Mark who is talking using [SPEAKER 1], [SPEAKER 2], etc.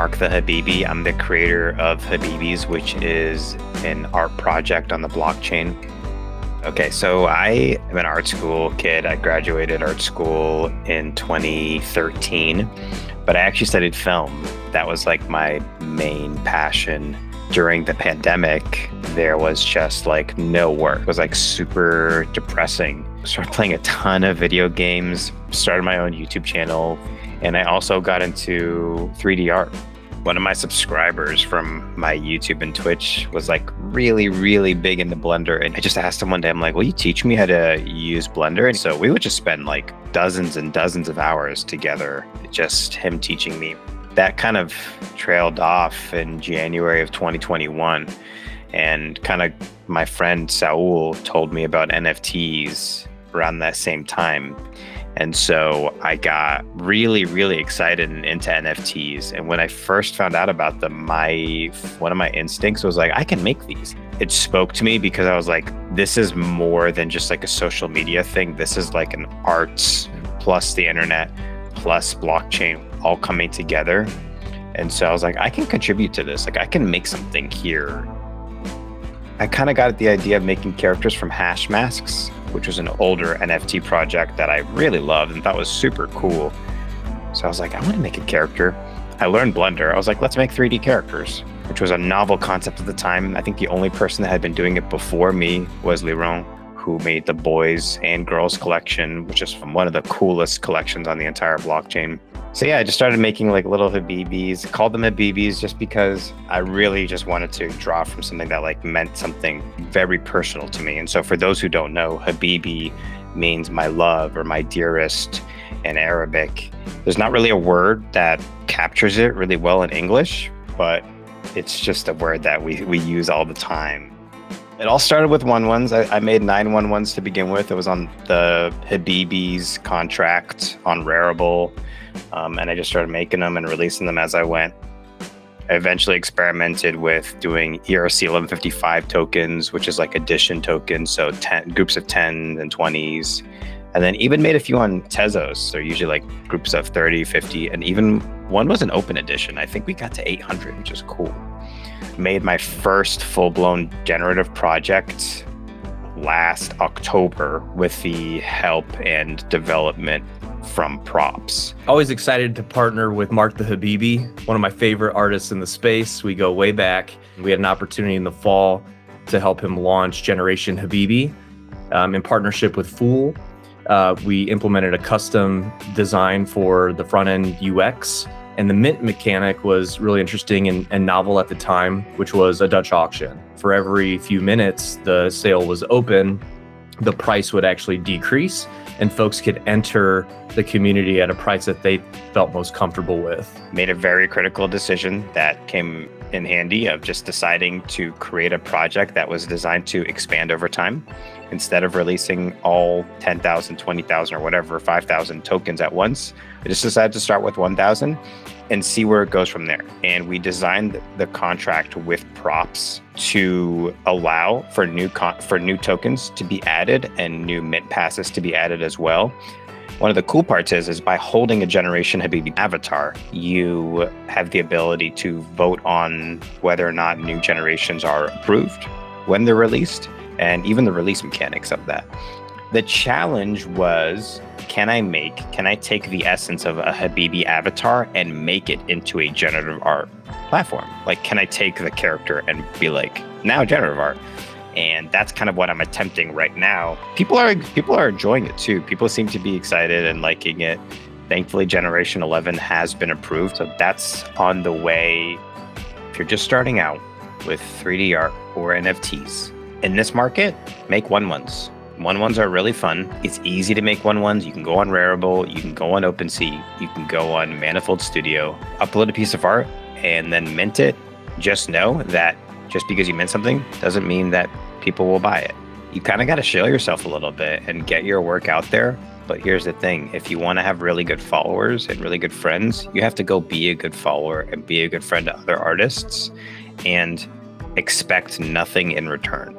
[SPEAKER 1] Mark the Habibi. I'm the creator of Habibis, which is an art project on the blockchain. Okay, so I am an art school kid. I graduated art school in 2013, but I actually studied film. That was like my main passion. During the pandemic, there was just like no work. It was like super depressing. Started playing a ton of video games, started my own YouTube channel, and I also got into 3D art. One of my subscribers from my YouTube and Twitch was like really, really big into Blender. And I just asked him one day, I'm like, will you teach me how to use Blender? And so we would just spend like dozens and dozens of hours together, just him teaching me. That kind of trailed off in January of 2021. And kind of my friend Saul told me about NFTs around that same time. And so I got really, really excited and into NFTs. And when I first found out about them, one of my instincts was like, I can make these. It spoke to me because I was like, this is more than just like a social media thing. This is like an arts plus the internet plus blockchain all coming together. And so I was like, I can contribute to this. Like I can make something here. I kind of got the idea of making characters from hash masks, which was an older NFT project that I really loved and thought was super cool. So I was like, I want to make a character. I learned Blender. I was like, let's make 3D characters, which was a novel concept at the time. I think the only person that had been doing it before me was Liron, who made the boys and girls collection, which is one of the coolest collections on the entire blockchain. So yeah, I just started making like little Habibis, called them Habibis just because I really just wanted to draw from something that like meant something very personal to me. And so for those who don't know, Habibi means my love or my dearest in Arabic. There's not really a word that captures it really well in English, but it's just a word that we use all the time. It all started with 1-1s. I made 9 1-1s to begin with. It was on the Habibi's contract on Rarible. And I just started making them and releasing them as I went. I eventually experimented with doing ERC 1155 tokens, which is like addition tokens. So groups of 10s and 20s. And then even made a few on Tezos. They're usually like groups of 30, 50. And even one was an open edition. I think we got to 800, which is cool. Made my first full-blown generative project last October with the help and development from Props.
[SPEAKER 2] Always excited to partner with Mark the Habibi, one of my favorite artists in the space. We go way back. We had an opportunity in the fall to help him launch Generation Habibi in partnership with Fool. We implemented a custom design for the front-end UX. And the mint mechanic was really interesting and novel at the time, which was a Dutch auction. For every few minutes the sale was open, the price would actually decrease and folks could enter the community at a price that they felt most comfortable with.
[SPEAKER 1] Made a very critical decision that came in handy of just deciding to create a project that was designed to expand over time. Instead of releasing all 10,000, 20,000 or whatever, 5,000 tokens at once, I just decided to start with 1,000 and see where it goes from there. And we designed the contract with Props to allow for new tokens to be added and new mint passes to be added as well. One of the cool parts is by holding a Generation Habibi avatar, you have the ability to vote on whether or not new generations are approved when they're released, and even the release mechanics of that. The challenge was, can I take the essence of a Habibi avatar and make it into a generative art platform? Like, can I take the character and be like, now generative art? And that's kind of what I'm attempting right now. People are enjoying it too. People seem to be excited and liking it. Thankfully, Generation 11 has been approved. So that's on the way. If you're just starting out with 3D art or NFTs in this market, make 1-1s. 1-1s are really fun. It's easy to make 1-1s. You can go on Rarible, you can go on OpenSea, you can go on Manifold Studio, upload a piece of art, and then mint it. Just know that just because you mint something doesn't mean that people will buy it. You kind of got to show yourself a little bit and get your work out there. But here's the thing, if you want to have really good followers and really good friends, you have to go be a good follower and be a good friend to other artists and expect nothing in return.